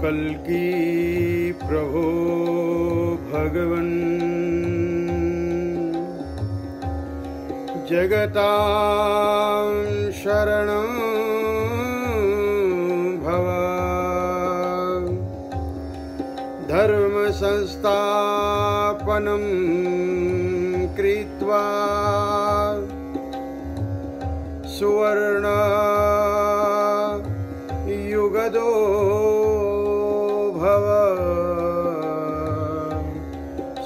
कल्कि प्रभो भगवन् जगतां शरणं भव। धर्म संस्थापनं कृत्वा सुवर्ण युगदो भव।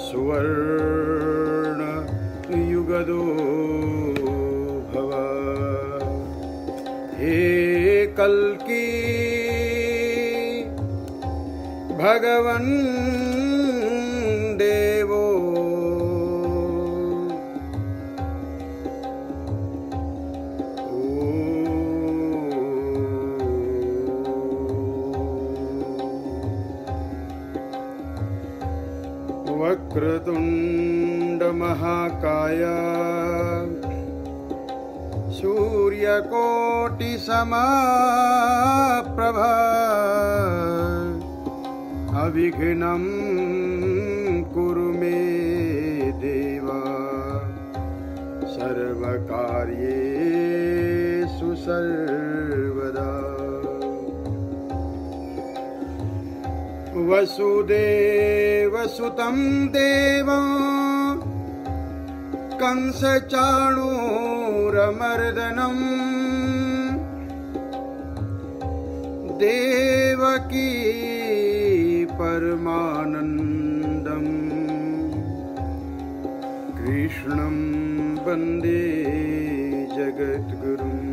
सुवर्ण युगदो भव। हे कल्कि भगवन् देवो वक्रतुंड महाकाय सूर्यकोटि समप्रभा अविघ्नं कुरु मे देव सर्वकार्येषु सर्वदा। वसुदेवसुतं देवं कंसचाणूरमर्दनं देवकी परमानन्दं कृष्णं वन्दे जगद्गुरुम्।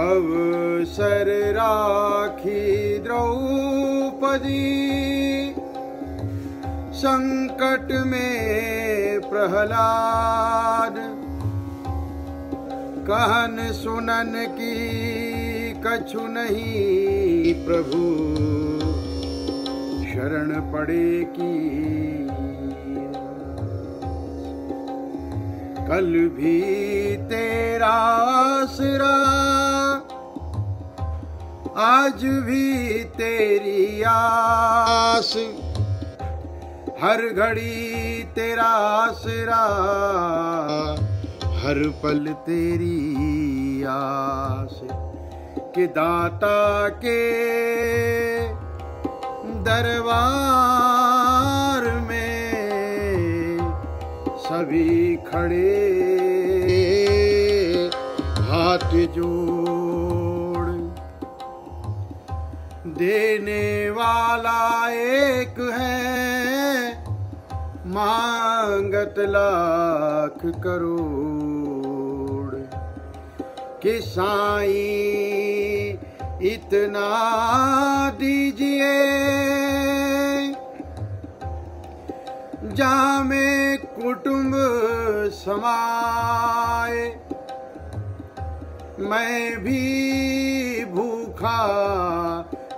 अवसर राखी द्रौपदी संकट में प्रहलाद कहन सुनन की कछु नहीं प्रभु शरण पड़े की। कल भी तेरा आसरा आज भी तेरी आस हर घड़ी तेरा आसरा हर पल तेरी आस कि दाता के दरबार में सभी खड़े हाथ जोड़। देने वाला एक है मांगत लाख करोड़ कि साईं इतना दीजिए जामे कुटुंब समाए। मैं भी भूखा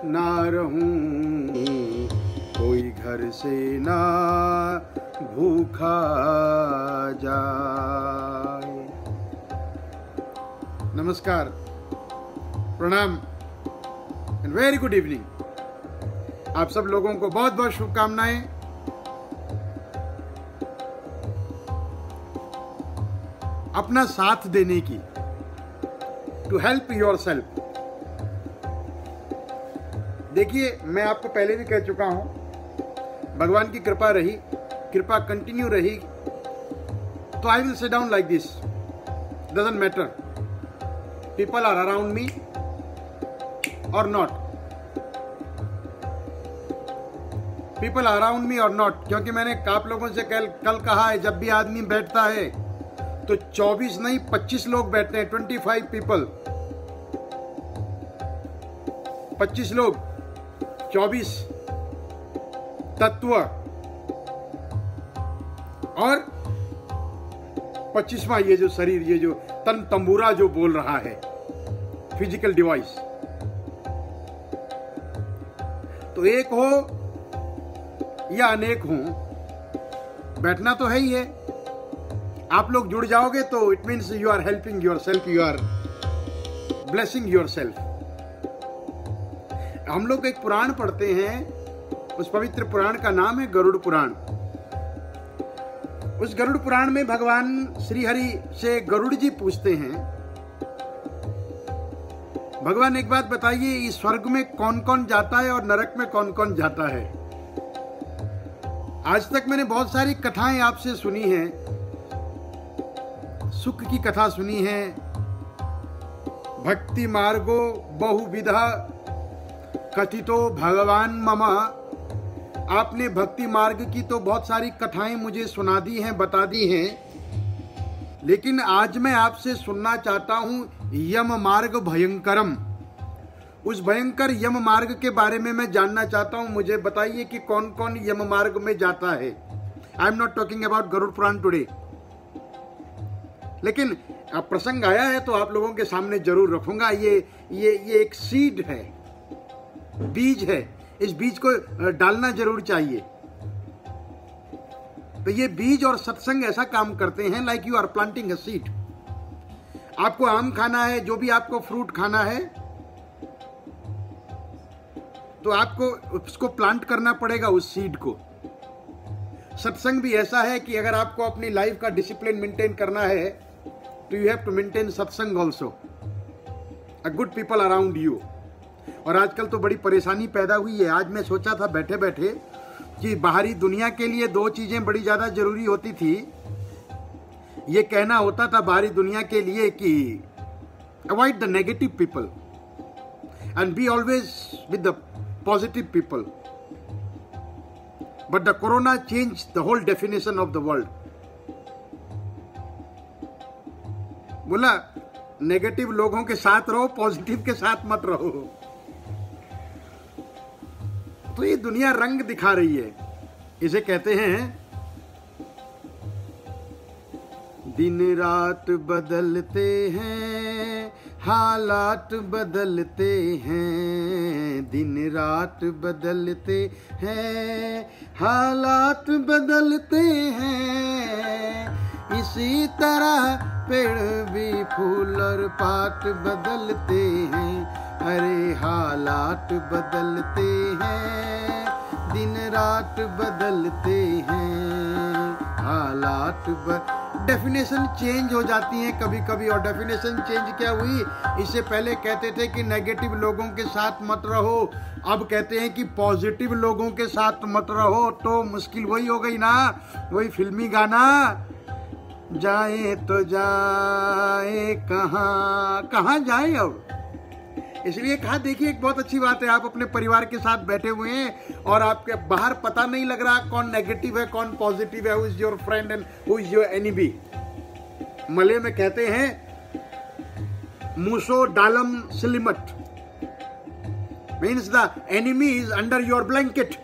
ना रहूं कोई घर से ना भूखा जाए। नमस्कार, प्रणाम एंड वेरी गुड इवनिंग। आप सब लोगों को बहुत बहुत शुभकामनाएं। अपना साथ देने की, टू हेल्प योर सेल्फ। देखिए, मैं आपको पहले भी कह चुका हूं, भगवान की कृपा रही, कृपा कंटिन्यू रही तो I will sit down like this. Doesn't matter people are around me और नॉट, पीपल अराउंड मी और नॉट, क्योंकि मैंने आप लोगों से कल कहा है, जब भी आदमी बैठता है तो 24 नहीं 25 लोग बैठते हैं। 25 पीपल, 25 लोग, 24 तत्व और 25वां ये जो शरीर, ये जो तन तंबूरा जो बोल रहा है, फिजिकल डिवाइस। तो एक हो या अनेक हो, बैठना तो है ही है। आप लोग जुड़ जाओगे तो it means you are helping yourself, you are blessing yourself. हम लोग एक पुराण पढ़ते हैं, उस पवित्र पुराण का नाम है गरुड़ पुराण। उस गरुड़ पुराण में भगवान श्री हरि से गरुड़ जी पूछते हैं, भगवान एक बात बताइए, इस स्वर्ग में कौन कौन जाता है और नरक में कौन कौन जाता है? आज तक मैंने बहुत सारी कथाएं आपसे सुनी हैं, सुख की कथा सुनी है, भक्ति मार्गो बहुविधा कथितो भगवान ममा। आपने भक्ति मार्ग की तो बहुत सारी कथाएं मुझे सुना दी हैं, बता दी हैं, लेकिन आज मैं आपसे सुनना चाहता हूं यम मार्ग भयंकरम। उस भयंकर यम मार्ग के बारे में मैं जानना चाहता हूं। मुझे बताइए कि कौन कौन यम मार्ग में जाता है। I am not talking about Garuda Purana today, लेकिन अब प्रसंग आया है तो आप लोगों के सामने जरूर रखूंगा। ये एक सीड है, बीज है, इस बीज को डालना जरूर चाहिए। तो ये बीज और सत्संग ऐसा काम करते हैं, like you are planting a seed. आपको आम खाना है, जो भी आपको फ्रूट खाना है, तो आपको उसको प्लांट करना पड़ेगा, उस सीड को। सत्संग भी ऐसा है कि अगर आपको अपनी लाइफ का डिसिप्लिन मेंटेन करना है तो यू हैव टू मेंटेन सत्संग also, a good people around you. और आजकल तो बड़ी परेशानी पैदा हुई है। आज मैं सोचा था बैठे बैठे कि बाहरी दुनिया के लिए दो चीजें बड़ी ज्यादा जरूरी होती थी। ये कहना होता था बाहरी दुनिया के लिए कि avoid the negative people and be always with the positive people, but the corona changed the whole definition of the world. बोला नेगेटिव लोगों के साथ रहो, पॉजिटिव के साथ मत रहो। तो ये दुनिया रंग दिखा रही है। इसे कहते हैं दिन रात बदलते हैं, हालात बदलते हैं, दिन रात बदलते हैं, हालात बदलते हैं, इसी तरह पेड़ भी फूल और पात बदलते हैं, अरे हालात बदलते हैं, दिन रात बदलते हैं, हालात डेफिनेशन चेंज हो जाती है कभी कभी। और डेफिनेशन चेंज क्या हुई? इससे पहले कहते थे कि नेगेटिव लोगों के साथ मत रहो, अब कहते हैं कि पॉजिटिव लोगों के साथ मत रहो। तो मुश्किल वही हो गई ना, वही फिल्मी गाना, जाए तो जाए कहाँ कहाँ जाए। अब इसलिए कहा, देखिए एक बहुत अच्छी बात है, आप अपने परिवार के साथ बैठे हुए हैं और आपके बाहर पता नहीं लग रहा कौन नेगेटिव है कौन पॉजिटिव है, who is your friend and who is your enemy. Malay में कहते हैं मूसो डालम सिलिमट, means the enemy is under your blanket.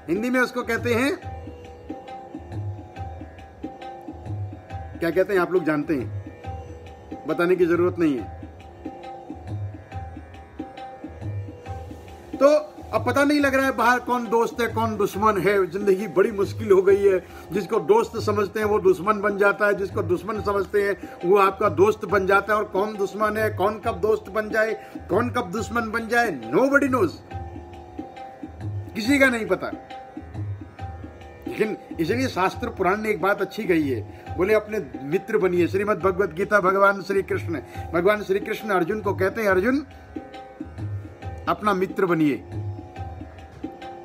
Hindi में उसको कहते हैं, क्या कहते हैं आप लोग जानते हैं, बताने की जरूरत नहीं है। तो अब पता नहीं लग रहा है बाहर कौन दोस्त है कौन दुश्मन है। जिंदगी बड़ी मुश्किल हो गई है। जिसको दोस्त समझते हैं वो दुश्मन बन जाता है, जिसको दुश्मन समझते हैं वो आपका दोस्त बन जाता है। और कौन दुश्मन है, कौन कब दोस्त बन जाए, कौन कब दुश्मन बन जाए, नोबडी नोज, किसी का नहीं पता। लेकिन इसलिए शास्त्र पुराण ने एक बात अच्छी कही है, बोले अपने मित्र बनिए। श्रीमद् भगवत गीता भगवान श्री कृष्ण अर्जुन को कहते हैं, अर्जुन अपना मित्र बनिए,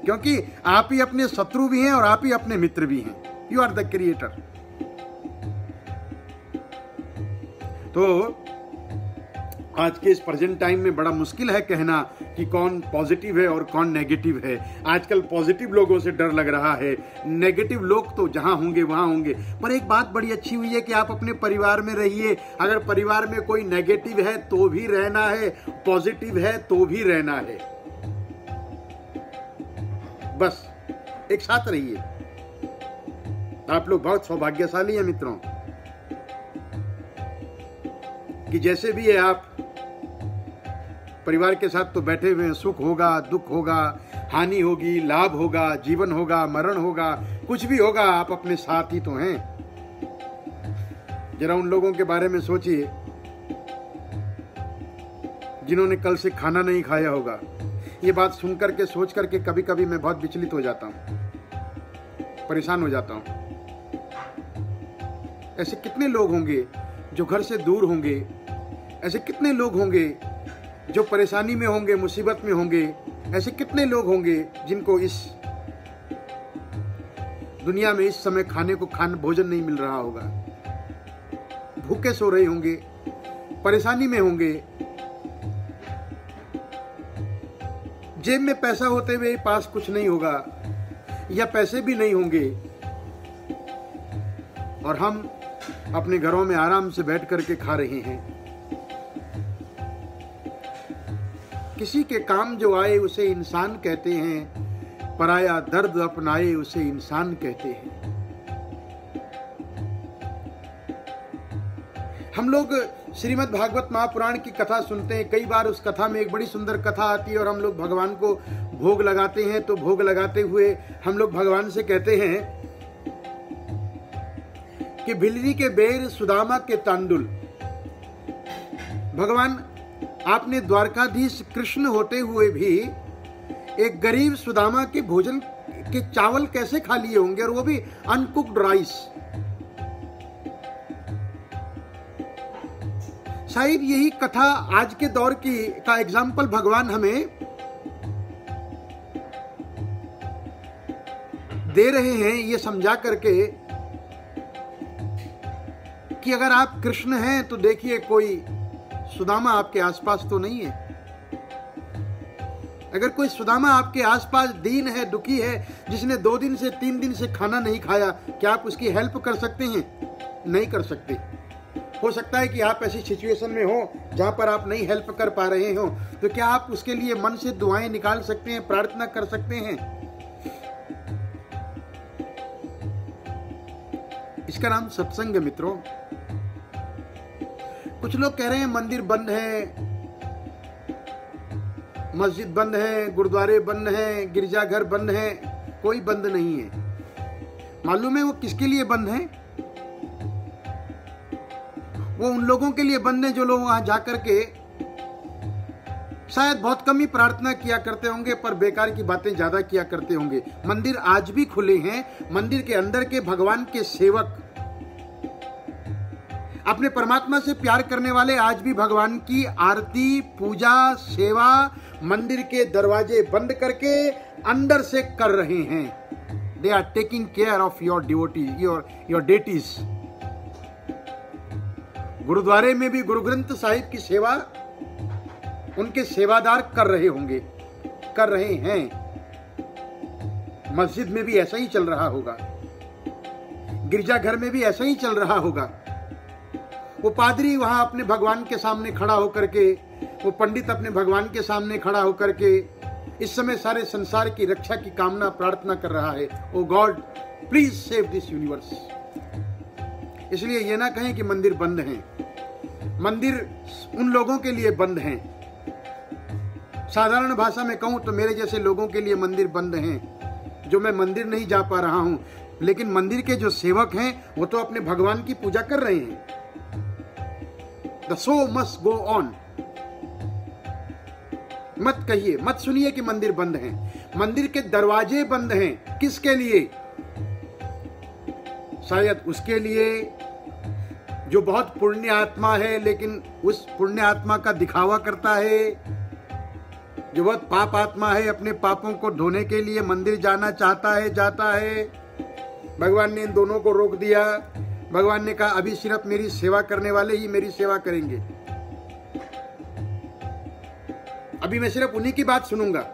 क्योंकि आप ही अपने शत्रु भी हैं और आप ही अपने मित्र भी हैं। You are the creator. तो आज के इस प्रेजेंट टाइम में बड़ा मुश्किल है कहना कि कौन पॉजिटिव है और कौन नेगेटिव है। आजकल पॉजिटिव लोगों से डर लग रहा है, नेगेटिव लोग तो जहां होंगे वहां होंगे। पर एक बात बड़ी अच्छी हुई है कि आप अपने परिवार में रहिए। अगर परिवार में कोई नेगेटिव है तो भी रहना है, पॉजिटिव है तो भी रहना है, बस एक साथ रहिए। आप लोग बहुत सौभाग्यशाली हैं मित्रों, कि जैसे भी है आप परिवार के साथ तो बैठे हुए हैं। सुख होगा, दुख होगा, हानि होगी, लाभ होगा, जीवन होगा, मरण होगा, कुछ भी होगा, आप अपने साथ ही तो हैं। जरा उन लोगों के बारे में सोचिए जिन्होंने कल से खाना नहीं खाया होगा। ये बात सुन करके सोच करके कभी कभी मैं बहुत विचलित हो जाता हूँ, परेशान हो जाता हूँ। ऐसे कितने लोग होंगे जो घर से दूर होंगे, ऐसे कितने लोग होंगे जो परेशानी में होंगे, मुसीबत में होंगे, ऐसे कितने लोग होंगे जिनको इस दुनिया में इस समय खाने को भोजन नहीं मिल रहा होगा, भूखे सो रहे होंगे, परेशानी में होंगे, जेब में पैसा होते हुए पास कुछ नहीं होगा या पैसे भी नहीं होंगे, और हम अपने घरों में आराम से बैठ करके खा रहे हैं। किसी के काम जो आए उसे इंसान कहते हैं, पराया दर्द अपनाए उसे इंसान कहते हैं। हम लोग श्रीमद् भागवत महापुराण की कथा सुनते हैं। कई बार उस कथा में एक बड़ी सुंदर कथा आती है और हम लोग भगवान को भोग लगाते हैं। तो भोग लगाते हुए हम लोग भगवान से कहते हैं कि भिलनी के बेर सुदामा के तांडुल। भगवान, आपने द्वारकाधीश कृष्ण होते हुए भी एक गरीब सुदामा के भोजन के चावल कैसे खा लिए होंगे, और वो भी अनकुक्ड राइस। शायद यही कथा आज के दौर का एग्जाम्पल भगवान हमें दे रहे हैं, ये समझा करके कि अगर आप कृष्ण हैं तो देखिए कोई सुदामा आपके आसपास तो नहीं है। अगर कोई सुदामा आपके आसपास दीन है, दुखी है, जिसने 2 दिन से 3 दिन से खाना नहीं खाया, क्या आप उसकी हेल्प कर सकते हैं? नहीं कर सकते। हो सकता है कि आप ऐसी सिचुएशन में हो जहां पर आप नहीं हेल्प कर पा रहे हो, तो क्या आप उसके लिए मन से दुआएं निकाल सकते हैं, प्रार्थना कर सकते हैं? इसका नाम सत्संग है मित्रों। कुछ लोग कह रहे हैं मंदिर बंद है, मस्जिद बंद है, गुरुद्वारे बंद है, गिरजाघर बंद है। कोई बंद नहीं है। मालूम है वो किसके लिए बंद है? वो उन लोगों के लिए बंद है जो लोग वहां जाकर के शायद बहुत कम ही प्रार्थना किया करते होंगे, पर बेकार की बातें ज्यादा किया करते होंगे। मंदिर आज भी खुले हैं। मंदिर के अंदर के भगवान के सेवक, अपने परमात्मा से प्यार करने वाले आज भी भगवान की आरती, पूजा, सेवा मंदिर के दरवाजे बंद करके अंदर से कर रहे हैं। They are taking care of your devotee, your deities. गुरुद्वारे में भी गुरु ग्रंथ साहिब की सेवा उनके सेवादार कर रहे होंगे, कर रहे हैं। मस्जिद में भी ऐसा ही चल रहा होगा, गिरजाघर में भी ऐसा ही चल रहा होगा। वो पादरी वहां अपने भगवान के सामने खड़ा होकर के, वो पंडित अपने भगवान के सामने खड़ा होकर के इस समय सारे संसार की रक्षा की कामना प्रार्थना कर रहा है। O God, please save this universe. इसलिए ये ना कहें कि मंदिर बंद हैं। मंदिर उन लोगों के लिए बंद हैं। साधारण भाषा में कहूं तो मेरे जैसे लोगों के लिए मंदिर बंद हैं, जो मैं मंदिर नहीं जा पा रहा हूं। लेकिन मंदिर के जो सेवक हैं वो तो अपने भगवान की पूजा कर रहे हैं। The show must go on। मत कहिए, मत सुनिए कि मंदिर बंद हैं। मंदिर के दरवाजे बंद हैं। किसके लिए? शायद उसके लिए जो बहुत पुण्य आत्मा है, लेकिन उस पुण्य आत्मा का दिखावा करता है। जो बहुत पाप आत्मा है, अपने पापों को धोने के लिए मंदिर जाना चाहता है, जाता है। भगवान ने इन दोनों को रोक दिया। भगवान ने कहा अभी सिर्फ मेरी सेवा करने वाले ही मेरी सेवा करेंगे। अभी मैं सिर्फ उन्हीं की बात सुनूंगा।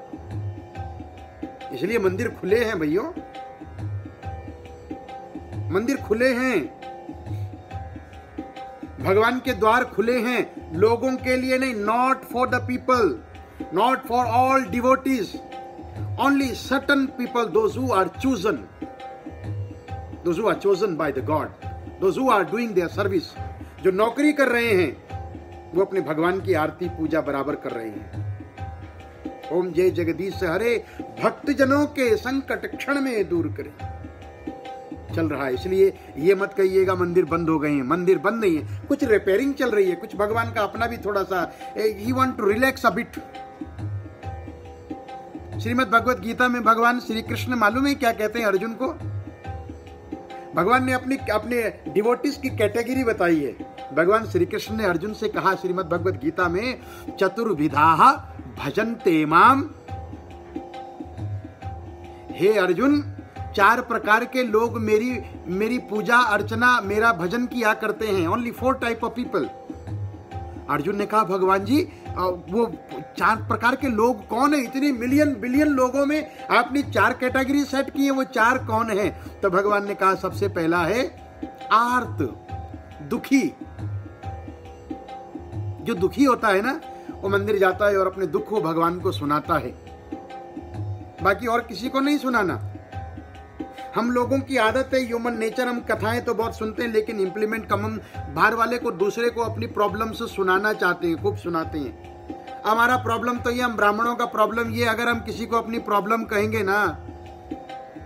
इसलिए मंदिर खुले हैं भैया, मंदिर खुले हैं। भगवान के द्वार खुले हैं, लोगों के लिए नहीं। Not for the people, not for all devotees, only certain people, those who are chosen, those who are chosen by the God, those who are doing their service. जो नौकरी कर रहे हैं वो अपने भगवान की आरती पूजा बराबर कर रहे हैं। ओम जय जगदीश हरे, भक्त जनों के संकट क्षण में दूर करे। चल रहा है, इसलिए ये मत कहिएगा मंदिर बंद हो गए हैं। मंदिर बंद नहीं है, कुछ रिपेयरिंग चल रही है, कुछ भगवान का अपना भी थोड़ा सा ही want to relax a bit. Shrimad Bhagavad Gita में भगवान श्री कृष्ण मालूम है क्या कहते हैं अर्जुन को? भगवान ने अपने डिवोटीज की कैटेगरी बताई है। भगवान श्री कृष्ण ने अर्जुन से कहा श्रीमद् भगवत गीता में, चतुर्विधा भजन्ते माम। हे अर्जुन, 4 प्रकार के लोग मेरी पूजा अर्चना, मेरा भजन किया करते हैं। Only 4 type of people. Arjun ने कहा भगवान जी वो 4 प्रकार के लोग कौन है? इतने मिलियन बिलियन लोगों में आपने 4 कैटेगरी सेट की है, वो 4 कौन है? तो भगवान ने कहा सबसे पहला है आर्त, दुखी। जो दुखी होता है ना, वो मंदिर जाता है और अपने दुख को भगवान को सुनाता है, बाकी और किसी को नहीं सुनाना। हम लोगों की आदत है, ह्यूमन नेचर, हम कथाएं तो बहुत सुनते हैं लेकिन इंप्लीमेंट कम। हम बाहर वाले को, दूसरे को अपनी प्रॉब्लम से सुनाना चाहते हैं, खूब सुनाते हैं। हमारा प्रॉब्लम तो ये, हम ब्राह्मणों का प्रॉब्लम ये, अगर हम किसी को अपनी प्रॉब्लम कहेंगे ना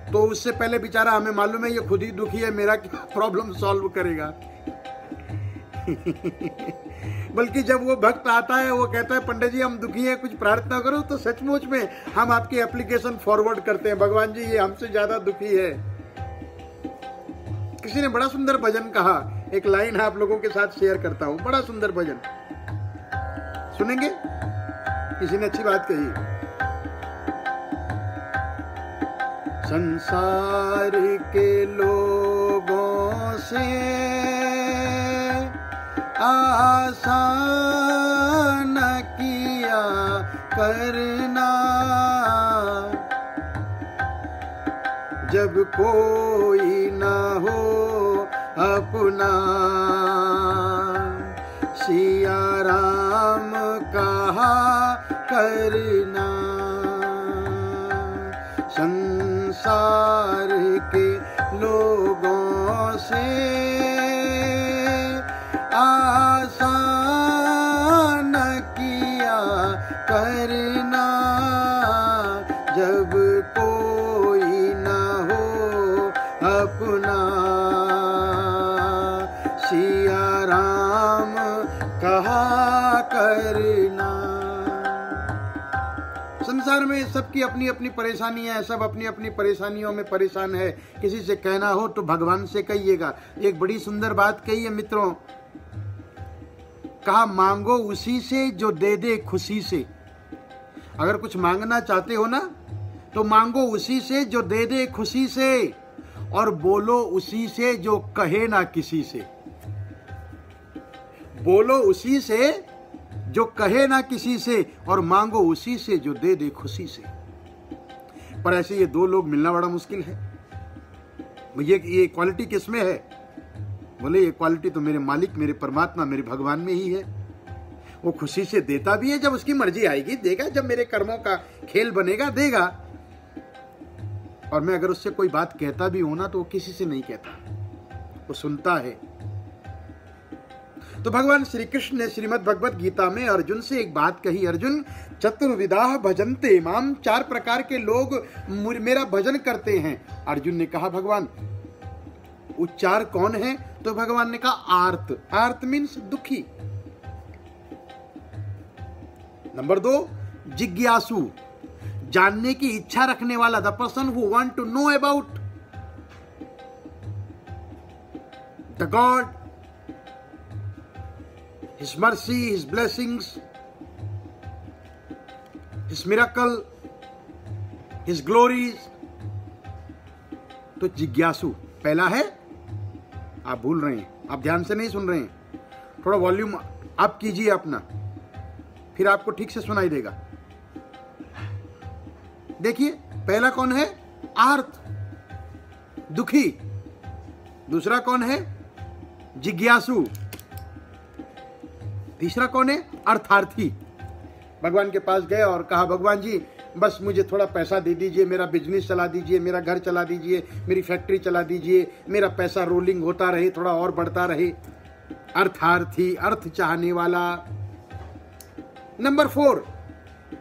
तो उससे पहले बेचारा हमें मालूम है ये खुद ही दुखी है, मेरा क्या प्रॉब्लम सॉल्व करेगा। बल्कि जब वो भक्त आता है, वो कहता है पंडित जी हम दुखी हैं, कुछ प्रार्थना करो, तो सचमुच में हम आपकी एप्लीकेशन फॉरवर्ड करते हैं, भगवान जी ये हमसे ज्यादा दुखी है। किसी ने बड़ा सुंदर भजन कहा, एक लाइन आप लोगों के साथ शेयर करता हूं, बड़ा सुंदर भजन सुनेंगे? किसी ने अच्छी बात कही, संसार के लोगों से आशा न किया करना, जब कोई न हो अपना, सिया राम कहा करना। संसार के लोगों से आशा न किया करना, जब कोई न हो अपना, सिया राम कहा करना। संसार में सबकी अपनी अपनी परेशानियां हैं, सब अपनी अपनी परेशानियों में परेशान है। किसी से कहना हो तो भगवान से कहिएगा। एक बड़ी सुंदर बात कही है मित्रों, कहा मांगो उसी से जो दे दे खुशी से। अगर कुछ मांगना चाहते हो ना तो मांगो उसी से जो दे दे खुशी से, और बोलो उसी से जो कहे ना किसी से। बोलो उसी से जो कहे ना किसी से, और मांगो उसी से जो दे दे खुशी से। पर ऐसे ये 2 लोग मिलना बड़ा मुश्किल है। ये क्वालिटी किसमें है? बोले ये क्वालिटी तो मेरे मालिक, मेरे परमात्मा, मेरे भगवान में ही है। वो खुशी से देता भी है, जब उसकी मर्जी आएगी देगा, जब मेरे कर्मों का खेल बनेगा देगा। और मैं अगर उससे कोई बात कहता भी हूं ना तो वो किसी से नहीं कहता, वो सुनता है। तो भगवान श्री कृष्ण ने श्रीमद् भगवत गीता में अर्जुन से एक बात कही, अर्जुन चतुर्विधा भजन्ते माम, 4 प्रकार के लोग मेरा भजन करते हैं। अर्जुन ने कहा भगवान वो 4 कौन है? तो भगवान ने कहा आर्त। आर्त मीन्स दुखी। नंबर 2 जिज्ञासु, जानने की इच्छा रखने वाला, the person who want to know about the God, His mercy, His blessings, His miracle, His glories। तो जिज्ञासु पहला है। आप भूल रहे हैं, आप ध्यान से नहीं सुन रहे हैं, थोड़ा वॉल्यूम अप कीजिए अपना, फिर आपको ठीक से सुनाई देगा। देखिए पहला कौन है? आर्त, दुखी। दूसरा कौन है? जिज्ञासु। तीसरा कौन है? अर्थार्थी। भगवान के पास गए और कहा भगवान जी बस मुझे थोड़ा पैसा दे दीजिए, मेरा बिजनेस चला दीजिए, मेरा घर चला दीजिए, मेरी फैक्ट्री चला दीजिए, मेरा पैसा रोलिंग होता रहे, थोड़ा और बढ़ता रहे। अर्थार्थी, अर्थ चाहने वाला। नंबर 4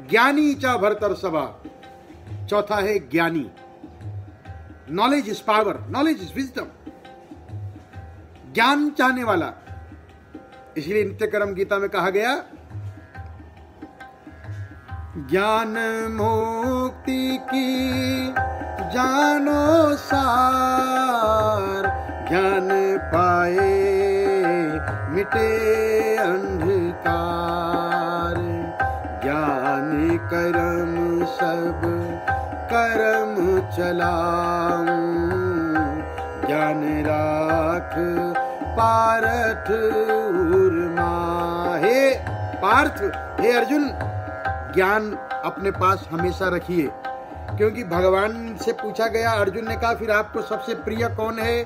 ज्ञानी चा भरतर सभा। चौथा है ज्ञानी। Knowledge is power, knowledge is wisdom, ज्ञान चाहने वाला। इसलिए नित्यकर्म गीता में कहा गया, ज्ञान मुक्ति की जानो सार, ज्ञान पाए मिटे अंधकार, ज्ञान कर्म सब कर्म चलाऊं, ज्ञान राख पार्थ उर्मा। हे पार्थ, हे अर्जुन, ज्ञान अपने पास हमेशा रखिए। क्योंकि भगवान से पूछा गया, अर्जुन ने कहा फिर आपको सबसे प्रिय कौन है?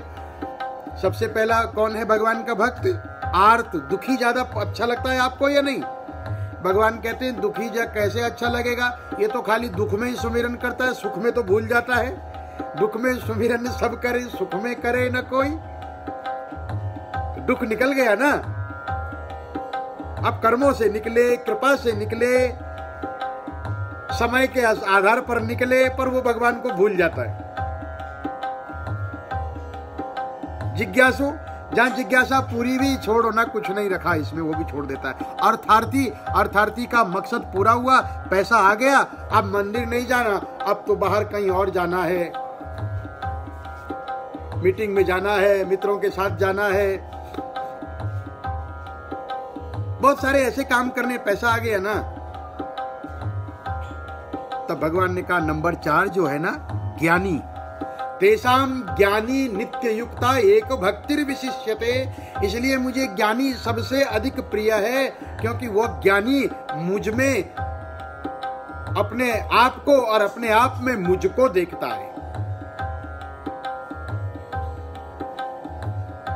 सबसे पहला कौन है भगवान का भक्त? आर्त, दुखी ज्यादा अच्छा लगता है आपको या नहीं? भगवान कहते हैं दुखी जा कैसे अच्छा लगेगा, ये तो खाली दुख में ही सुमिरन करता है, सुख में तो भूल जाता है। दुख में सुमिरन सब करे, सुख में करे न कोई। दुख निकल गया ना, अब कर्मों से निकले, कृपा से निकले, समय के आधार पर निकले, पर वो भगवान को भूल जाता है। जिज्ञासु, जहां जिज्ञासा पूरी भी छोड़ो ना, कुछ नहीं रखा इसमें, वो भी छोड़ देता है। अर्थार्थी, अर्थार्थी का मकसद पूरा हुआ, पैसा आ गया, अब मंदिर नहीं जाना, अब तो बाहर कहीं और जाना है, मीटिंग में जाना है, मित्रों के साथ जाना है, बहुत सारे ऐसे काम करने, पैसा आ गया ना। तब भगवान ने कहा नंबर 4 जो है ना, ज्ञानी, तेसाम ज्ञानी नित्य युक्ता एक भक्तिर विशिष्यते। इसलिए मुझे ज्ञानी सबसे अधिक प्रिय है, क्योंकि वह ज्ञानी मुझ में अपने आप को और अपने आप में मुझको देखता है।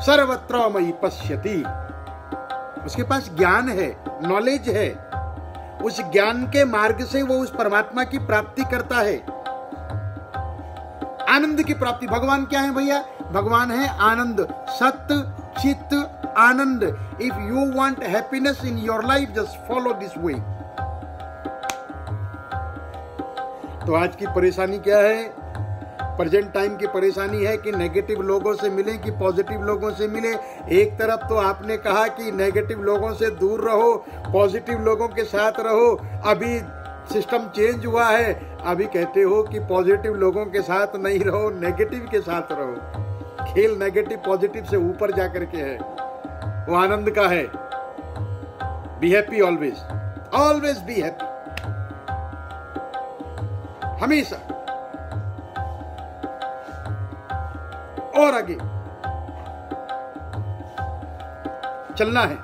सर्वत्र मयि पश्यति, उसके पास ज्ञान है, नॉलेज है, उस ज्ञान के मार्ग से वो उस परमात्मा की प्राप्ति करता है, आनंद की प्राप्ति। भगवान क्या है भैया? भगवान है आनंद, सत्य चित्त आनंद। If you want happiness in your life, just follow this way. तो आज की परेशानी क्या है? प्रेजेंट टाइम की परेशानी है कि नेगेटिव लोगों से मिले कि पॉजिटिव लोगों से मिले। एक तरफ तो आपने कहा कि नेगेटिव लोगों से दूर रहो, पॉजिटिव लोगों के साथ रहो, अभी सिस्टम चेंज हुआ है, अभी कहते हो कि पॉजिटिव लोगों के साथ नहीं रहो, नेगेटिव के साथ रहो। खेल नेगेटिव पॉजिटिव से ऊपर जाकर के है, वो आनंद का है। Be happy always, always be happy, हमेशा। और आगे चलना है,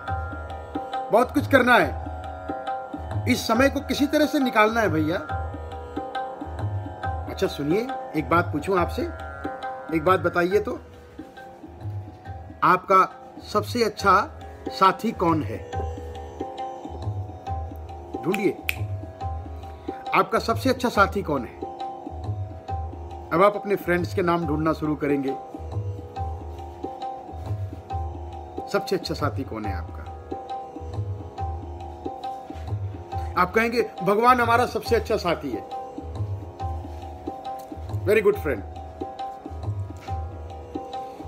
बहुत कुछ करना है, इस समय को किसी तरह से निकालना है भैया। अच्छा सुनिए, एक बात पूछूं आपसे, एक बात बताइए तो, आपका सबसे अच्छा साथी कौन है? ढूंढिए, आपका सबसे अच्छा साथी कौन है? अब आप अपने फ्रेंड्स के नाम ढूंढना शुरू करेंगे। सबसे अच्छा साथी कौन है आपका? आप कहेंगे भगवान हमारा सबसे अच्छा साथी है। Very good friend.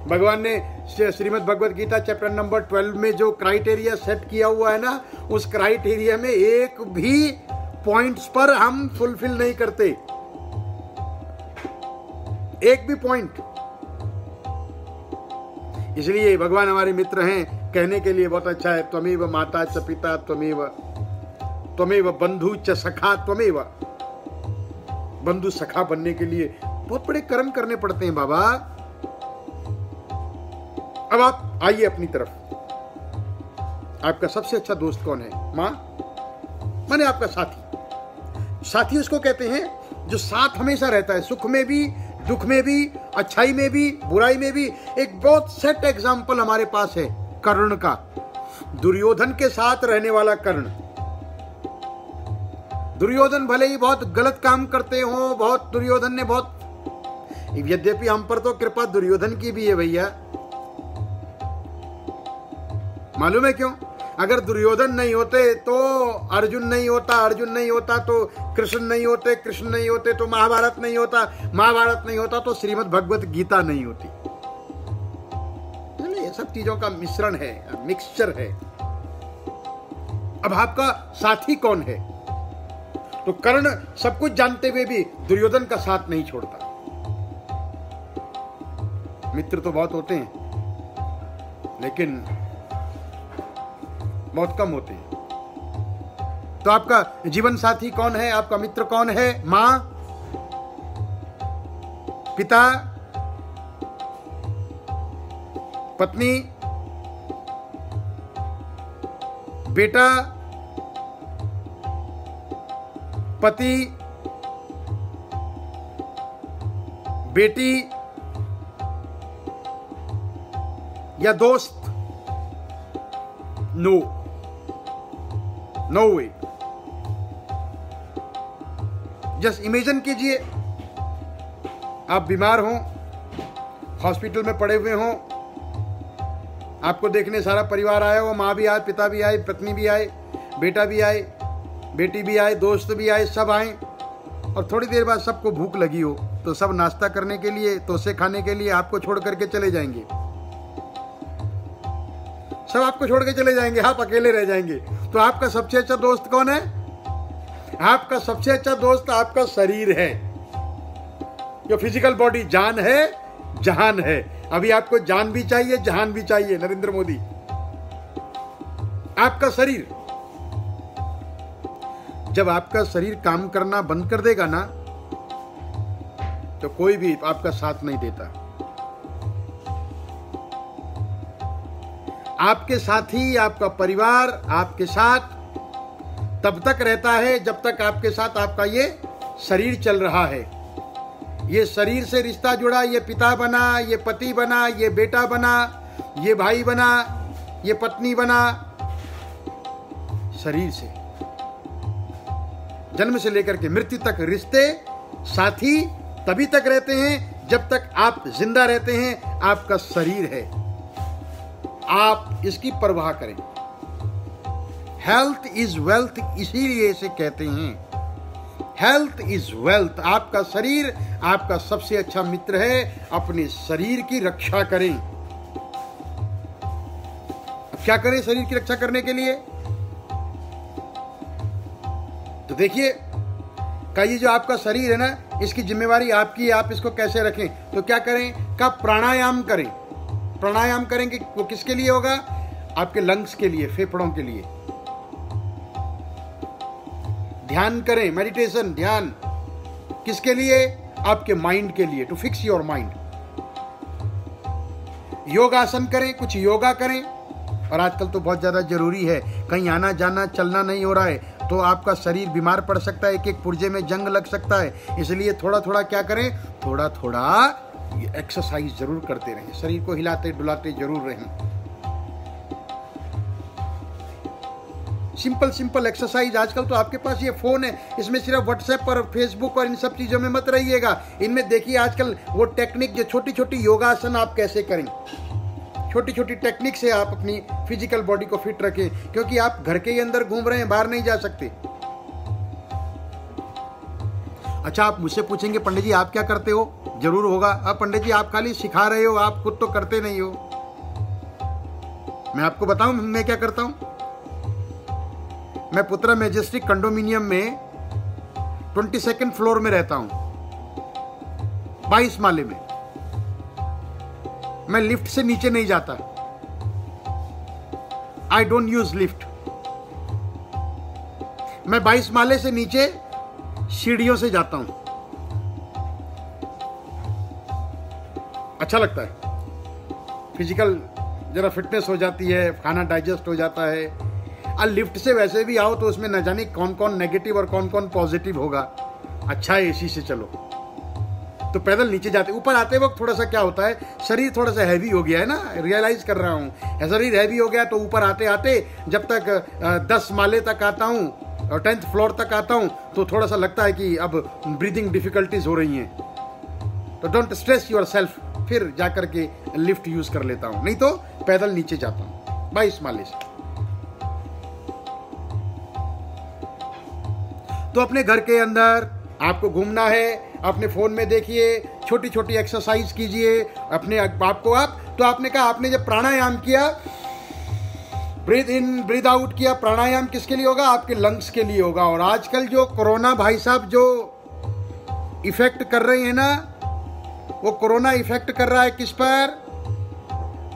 भगवान ने श्रीमद् भगवद गीता चैप्टर नंबर 12 में जो क्राइटेरिया सेट किया हुआ है ना, उस क्राइटेरिया में एक भी पॉइंट्स पर हम फुलफिल नहीं करते, एक भी पॉइंट। इसलिए भगवान हमारे मित्र हैं, कहने के लिए बहुत अच्छा है। त्वमेव माता च पिता त्वमेव बंधु च सखा त्वमेव। बंधु सखा बनने के लिए बहुत बड़े कर्म करने पड़ते हैं बाबा। अब आप आइए अपनी तरफ। आपका सबसे अच्छा दोस्त कौन है? मां, माने आपका साथी। साथी उसको कहते हैं जो साथ हमेशा रहता है, सुख में भी, दुख में भी, अच्छाई में भी, बुराई में भी। एक बहुत सेट एग्जाम्पल हमारे पास है कर्ण का, दुर्योधन के साथ रहने वाला कर्ण। दुर्योधन भले ही बहुत गलत काम करते हो, बहुत दुर्योधन ने बहुत, यद्यपि हम पर तो कृपा दुर्योधन की भी है भैया। मालूम है क्यों? अगर दुर्योधन नहीं होते तो अर्जुन नहीं होता, अर्जुन नहीं होता तो कृष्ण नहीं होते, कृष्ण नहीं होते तो महाभारत नहीं होता, महाभारत नहीं होता तो श्रीमद् भगवत गीता नहीं होती। ये सब चीजों का मिश्रण है, मिक्सचर है। अब आपका साथी कौन है? तो कर्ण सब कुछ जानते हुए भी दुर्योधन का साथ नहीं छोड़ता। मित्र तो बहुत होते हैं लेकिन बहुत कम होते हैं। तो आपका जीवन साथी कौन है? आपका मित्र कौन है? मां, पिता, पत्नी, बेटा, पति, बेटी या दोस्त? नो, नो वे। जस्ट इमेजिन कीजिए आप बीमार हो, हॉस्पिटल में पड़े हुए हो, आपको देखने सारा परिवार आया हो, माँ भी आए, पिता भी आए, पत्नी भी आए, बेटा भी आए, बेटी भी आए, दोस्त भी आए, सब आए, और थोड़ी देर बाद सबको भूख लगी हो तो सब नाश्ता करने के लिए, तोसे खाने के लिए आपको छोड़ करके चले जाएंगे। सब आपको छोड़ के चले जाएंगे, आप अकेले रह जाएंगे। तो आपका सबसे अच्छा दोस्त कौन है? आपका सबसे अच्छा दोस्त आपका शरीर है, जो फिजिकल बॉडी, जान है, जहान है। अभी आपको जान भी चाहिए, जहान भी चाहिए। नरेंद्र मोदी, आपका शरीर, जब आपका शरीर काम करना बंद कर देगा ना, तो कोई भी आपका साथ नहीं देता। आपके साथी, आपका परिवार आपके साथ तब तक रहता है जब तक आपके साथ आपका ये शरीर चल रहा है। ये शरीर से रिश्ता जुड़ा, ये पिता बना, ये पति बना, ये बेटा बना, ये भाई बना, ये पत्नी बना, शरीर से जन्म से लेकर के मृत्यु तक रिश्ते, साथी तभी तक रहते हैं जब तक आप जिंदा रहते हैं। आपका शरीर है, आप इसकी परवाह करें। हेल्थ इज वेल्थ, इसीलिए इसे कहते हैं हेल्थ इज वेल्थ। आपका शरीर आपका सबसे अच्छा मित्र है। अपने शरीर की रक्षा करें। क्या करें शरीर की रक्षा करने के लिए? तो देखिए, का ये जो आपका शरीर है ना, इसकी जिम्मेवारी आपकी है। आप इसको कैसे रखें? तो क्या करें? का प्राणायाम करें। प्राणायाम करेंगे वो किसके लिए होगा? आपके लंग्स के लिए, फेफड़ों के लिए। ध्यान करें, मेडिटेशन, ध्यान किसके लिए? आपके माइंड के लिए, टू फिक्स योर माइंड। योगासन करें, कुछ योगा करें। और आजकल तो बहुत ज्यादा जरूरी है, कहीं आना जाना चलना नहीं हो रहा है तो आपका शरीर बीमार पड़ सकता है, एक एक पुर्जे में जंग लग सकता है। इसलिए थोड़ा थोड़ा क्या करें? थोड़ा थोड़ा एक्सरसाइज जरूर करते रहें, शरीर को हिलाते डुलाते जरूर रहें। Simple simple exercise. आजकल तो आपके पास ये फोन है, इसमें सिर्फ व्हाट्सएप और फेसबुक और इन सब चीजों में मत रहिएगा। इनमें देखिए आजकल वो टेक्निक, जो छोटी छोटी योगासन आप कैसे करें, छोटी छोटी टेक्निक से आप अपनी फिजिकल बॉडी को फिट रखें, क्योंकि आप घर के ही अंदर घूम रहे हैं, बाहर नहीं जा सकते। अच्छा, आप मुझसे पूछेंगे पंडित जी आप क्या करते हो? जरूर होगा। अब पंडित जी आप खाली सिखा रहे हो, आप खुद तो करते नहीं हो। मैं आपको बताऊं मैं क्या करता हूं। मैं पुत्रा मैजेस्टिक कंडोमिनियम में 22nd फ्लोर में रहता हूं, 22 माले में। मैं लिफ्ट से नीचे नहीं जाता। I don't use lift. मैं 22 माले से नीचे सीढ़ियों से जाता हूं। अच्छा लगता है, फिजिकल जरा फिटनेस हो जाती है, खाना डाइजेस्ट हो जाता है। और लिफ्ट से वैसे भी आओ तो उसमें न जाने कौन कौन नेगेटिव और कौन कौन पॉजिटिव होगा। अच्छा है एसी से चलो। तो पैदल नीचे जाते, ऊपर आते वक्त थोड़ा सा क्या होता है, शरीर थोड़ा सा हैवी हो गया है ना, रियलाइज कर रहा हूँ शरीर हैवी हो गया। तो ऊपर आते आते जब तक 10 माले तक आता हूँ और 10th फ्लोर तक आता हूँ तो थोड़ा सा लगता है कि अब ब्रीदिंग डिफिकल्टीज हो रही हैं। तो डोंट स्ट्रेस योर सेल्फ, फिर जाकर के लिफ्ट यूज कर लेता हूँ, नहीं तो पैदल नीचे जाता हूँ 22 माले से। तो अपने घर के अंदर आपको घूमना है, अपने फोन में देखिए, छोटी छोटी एक्सरसाइज कीजिए अपने आप को आप। तो आपने कहा, आपने जब प्राणायाम किया, ब्रीथ इन ब्रीथ आउट किया, प्राणायाम किसके लिए होगा? आपके लंग्स के लिए होगा। और आजकल जो कोरोना भाई साहब जो इफेक्ट कर रहे हैं ना, वो कोरोना इफेक्ट कर रहा है किस पर?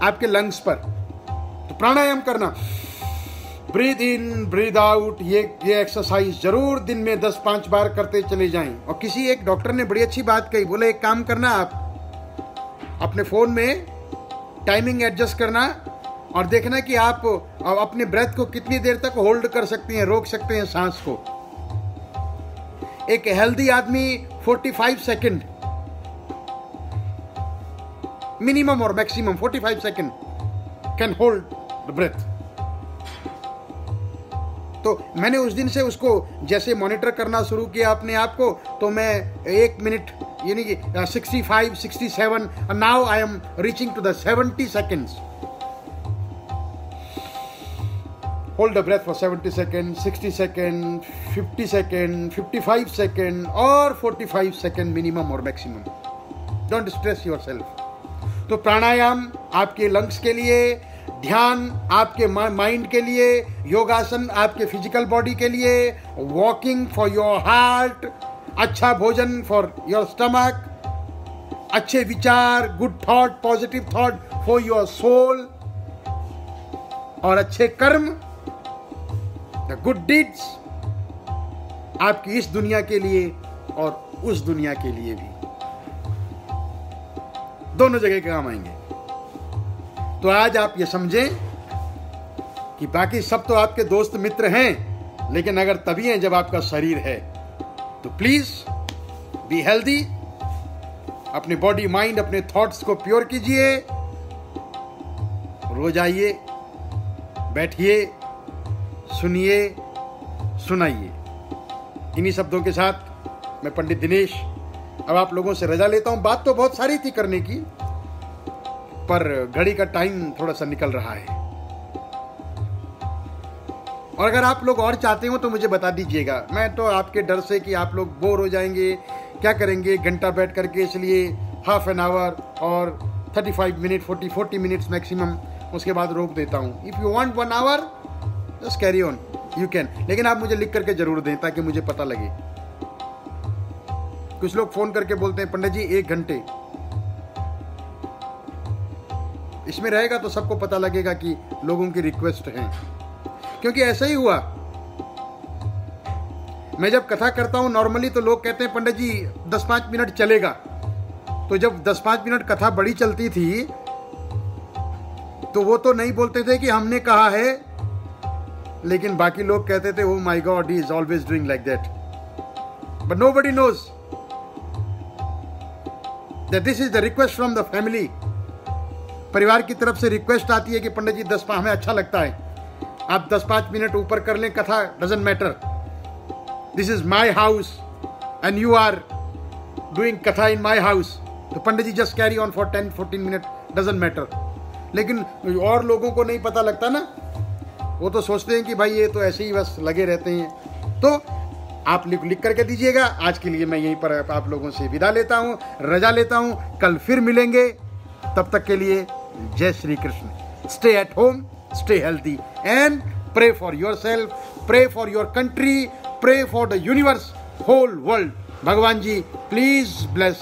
आपके लंग्स पर। तो प्राणायाम करना, ब्रीथ इन ब्रीथ आउट, ये एक्सरसाइज जरूर दिन में 10-5 बार करते चले जाएं। और किसी एक डॉक्टर ने बड़ी अच्छी बात कही, बोले एक काम करना, आप अपने फोन में टाइमिंग एडजस्ट करना और देखना कि आप अपने ब्रेथ को कितनी देर तक होल्ड कर सकते हैं, रोक सकते हैं सांस को। एक हेल्दी आदमी 45 सेकंड मिनिमम और maximum 45 second can hold the breath. तो मैंने उस दिन से उसको जैसे मॉनिटर करना शुरू किया अपने आप को, तो मैं 1 मिनट यानी कि 65, 67, now I am reaching to the 70 seconds. Hold the breath for 70 second, 60 second, 50 second, 55 second और 45 सेकेंड मिनिमम और maximum. Don't stress yourself. तो प्राणायाम आपके लंग्स के लिए, ध्यान आपके माइंड के लिए, योगासन आपके फिजिकल बॉडी के लिए, वॉकिंग फॉर योर हार्ट, अच्छा भोजन फॉर योर स्टमक, अच्छे विचार, good thought, positive thought for your soul, और अच्छे कर्म, द गुड डीड्स आपकी इस दुनिया के लिए और उस दुनिया के लिए भी, दोनों जगह काम आएंगे। तो आज आप ये समझें कि बाकी सब तो आपके दोस्त मित्र हैं, लेकिन अगर तभी हैं जब आपका शरीर है। तो प्लीज बी हेल्दी, अपने बॉडी माइंड अपने थॉट्स को प्योर कीजिए, रोज आइए, बैठिए, सुनिए, सुनाइए। इन्हीं शब्दों के साथ मैं पंडित दिनेश अब आप लोगों से रजा लेता हूं। बात तो बहुत सारी थी करने की, पर घड़ी का टाइम थोड़ा सा निकल रहा है। और अगर आप लोग और चाहते हो तो मुझे बता दीजिएगा। मैं तो आपके डर से कि आप लोग बोर हो जाएंगे, क्या करेंगे एक घंटा बैठ करके, इसलिए हाफ एन आवर और 35 मिनट 40 मिनट्स मैक्सिमम, उसके बाद रोक देता हूं। If you want 1 hour just carry on, you can, लेकिन आप मुझे लिख करके जरूर दें ताकि मुझे पता लगे। कुछ लोग फोन करके बोलते हैं पंडित जी 1 घंटे, इसमें रहेगा तो सबको पता लगेगा कि लोगों की रिक्वेस्ट है। क्योंकि ऐसा ही हुआ, मैं जब कथा करता हूं नॉर्मली तो लोग कहते हैं पंडित जी 10-5 मिनट चलेगा। तो जब 10-5 मिनट कथा बड़ी चलती थी तो वो तो नहीं बोलते थे कि हमने कहा है, लेकिन बाकी लोग कहते थे oh my God he is always doing like that, but nobody knows that this is the request from the family. परिवार की तरफ से रिक्वेस्ट आती है कि पंडित जी 10-5 हमें अच्छा लगता है, आप 10-5 मिनट ऊपर कर लें कथा, doesn't matter, this is my house and you are doing katha in my house, तो pandit ji just carry on for 10-14 minute, doesn't matter. लेकिन और लोगों को नहीं पता लगता ना, वो तो सोचते हैं कि भाई ये तो ऐसे ही बस लगे रहते हैं। तो आप लिख करके दीजिएगा। आज के लिए मैं यहीं पर आप लोगों से विदा लेता हूँ, रजा लेता हूँ। कल फिर मिलेंगे, तब तक के लिए जय Shri Krishna. Stay at home, stay healthy and pray for yourself, pray for your country, pray for the universe, whole world. भगवान जी प्लीज ब्लेस।